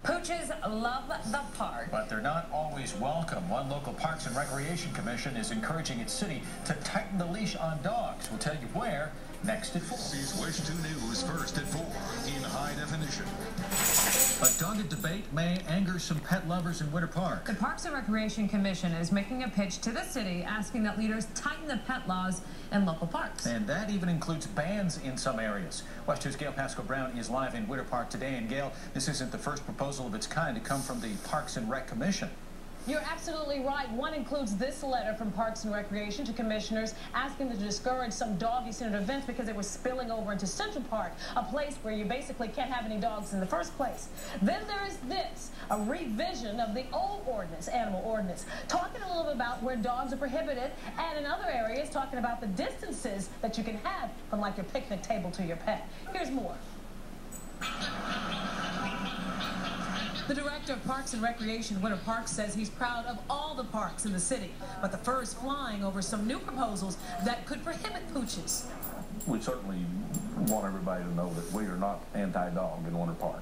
Pooches love the park. But they're not always welcome. One local Parks and Recreation Commission is encouraging its city to tighten the leash on dogs. We'll tell you where next at 4. Sees WESH 2 News first at 4 in high definition. A dogged debate may anger some pet lovers in Winter Park. The Parks and Recreation Commission is making a pitch to the city asking that leaders tighten the pet laws in local parks. And that even includes bans in some areas. WESH 2's Gail Pasco-Brown is live in Winter Park today. And Gail, this isn't the first proposal of its kind to come from the Parks and Rec Commission. You're absolutely right. One includes this letter from Parks and Recreation to commissioners asking them to discourage some doggy-centered events because they were spilling over into Central Park, a place where you basically can't have any dogs in the first place. Then there is this, a revision of the old ordinance, animal ordinance, talking a little bit about where dogs are prohibited, and in other areas talking about the distances that you can have from like your picnic table to your pet. Here's more. The director of Parks and Recreation, Winter Park, says he's proud of all the parks in the city, but the fur is flying over some new proposals that could prohibit pooches. We certainly want everybody to know that we are not anti-dog in Winter Park.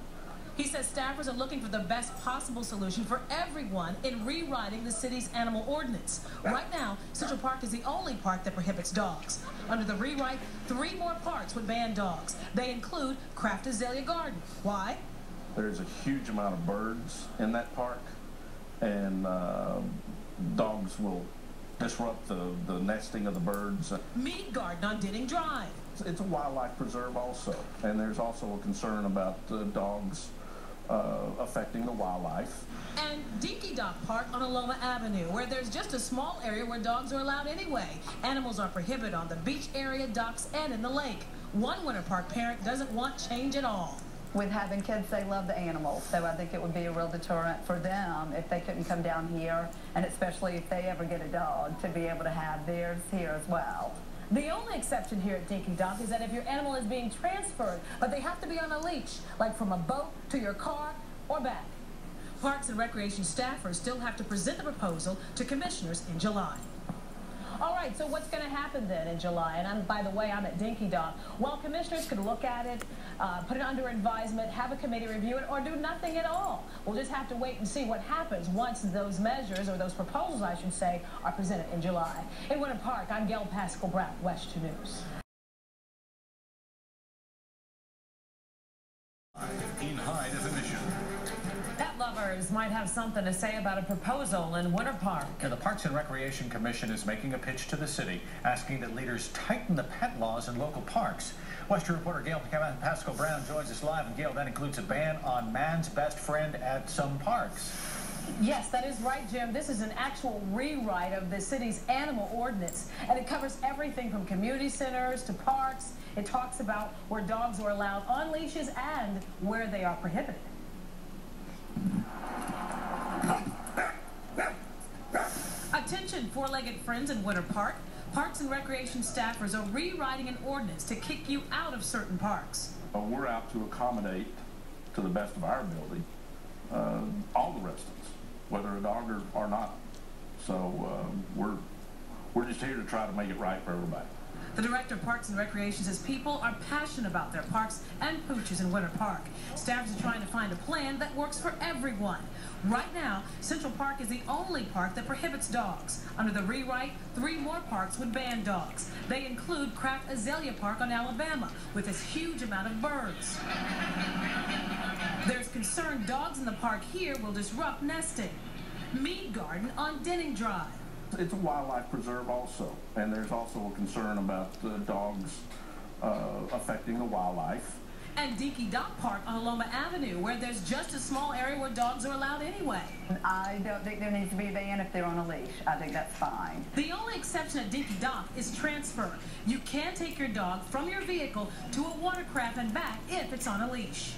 He says staffers are looking for the best possible solution for everyone in rewriting the city's animal ordinance. Right now, Central Park is the only park that prohibits dogs. Under the rewrite, 3 more parks would ban dogs. They include Kraft Azalea Garden. Why? There's a huge amount of birds in that park, and dogs will disrupt the nesting of the birds. Mead Garden on Denning Drive. It's a wildlife preserve also, and there's also a concern about dogs affecting the wildlife. And Dinky Dock Park on Aloma Avenue, where there's just a small area where dogs are allowed anyway. Animals are prohibited on the beach area, docks, and in the lake. One Winter Park parent doesn't want change at all. With having kids, they love the animals, so I think it would be a real deterrent for them if they couldn't come down here, and especially if they ever get a dog, to be able to have theirs here as well. The only exception here at Dinky Dock is that if your animal is being transferred, but they have to be on a leash, like from a boat to your car or back. Parks and Recreation staffers still have to present the proposal to commissioners in July. All right, so what's going to happen then in July? And by the way, I'm at Dinky Dock. Well, commissioners could look at it, put it under advisement, have a committee review it, or do nothing at all. We'll just have to wait and see what happens once those measures, or those proposals, I should say, are presented in July. In Winter Park, I'm Gail Pasco-Brown, WESH 2 News. In high definition. Pet lovers might have something to say about a proposal in Winter Park. And the Parks and Recreation Commission is making a pitch to the city, asking that leaders tighten the pet laws in local parks. WESH 2 reporter Gail Pasco-Brown joins us live. And Gail, that includes a ban on man's best friend at some parks. Yes, that is right, Jim. This is an actual rewrite of the city's animal ordinance, and it covers everything from community centers to parks. It talks about where dogs are allowed on leashes and where they are prohibited. Attention, four-legged friends in Winter Park. Parks and Recreation staffers are rewriting an ordinance to kick you out of certain parks. We're out to accommodate, to the best of our ability, all the residents, whether a dog or not. So we're just here to try to make it right for everybody. The director of Parks and Recreation says people are passionate about their parks and pooches in Winter Park. Staffers are trying to find a plan that works for everyone. Right now, Central Park is the only park that prohibits dogs. Under the rewrite, 3 more parks would ban dogs. They include Kraft Azalea Park on Alabama, with its huge amount of birds. There's concern dogs in the park here will disrupt nesting. Mead Garden on Denning Drive. It's a wildlife preserve also, and there's also a concern about the dogs affecting the wildlife. And Dinky Dock Park on Aloma Avenue, where there's just a small area where dogs are allowed anyway. I don't think there needs to be a ban if they're on a leash. I think that's fine. The only exception at Dinky Dock is transfer. You can take your dog from your vehicle to a watercraft and back if it's on a leash.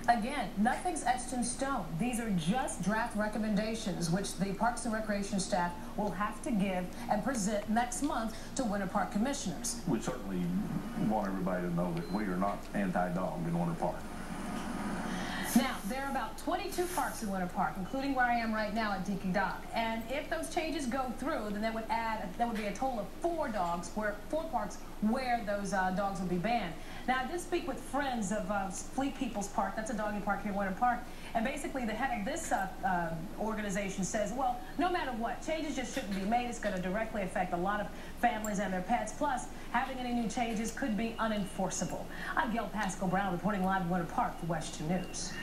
Again, nothing's etched in stone. These are just draft recommendations, which the Parks and Recreation staff will have to give and present next month to Winter Park commissioners. We certainly want everybody to know that we are not anti-dog in Winter Park. Now, There are about 22 parks in Winter Park, including where I am right now at Dinky Dock. And if those changes go through, then that would be a total of 4 parks where those dogs would be banned. Now, I did speak with friends of Fleet People's Park. That's a doggy park here in Winter Park. And basically, the head of this organization says, well, no matter what, changes just shouldn't be made. It's going to directly affect a lot of families and their pets. Plus, having any new changes could be unenforceable. I'm Gail Pascal Brown reporting live in Winter Park for West 2 News.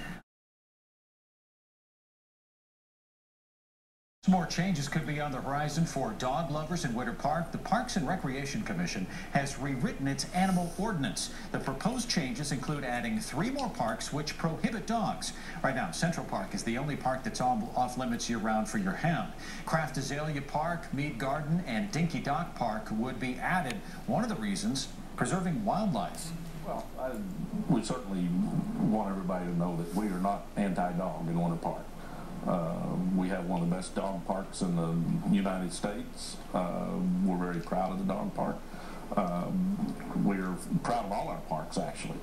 Some more changes could be on the horizon for dog lovers in Winter Park. The Parks and Recreation Commission has rewritten its animal ordinance. The proposed changes include adding 3 more parks which prohibit dogs. Right now, Central Park is the only park that's off limits year-round for your hound. Kraft Azalea Park, Mead Garden, and Dinky Dock Park would be added. One of the reasons, preserving wildlife. Well, we certainly want everybody to know that we are not anti-dog in Winter Park. We have one of the best dog parks in the United States. We're very proud of the dog park. We're proud of all our parks, actually.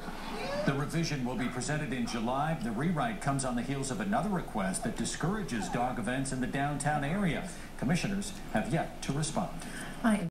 The revision will be presented in July. The rewrite comes on the heels of another request that discourages dog events in the downtown area. Commissioners have yet to respond.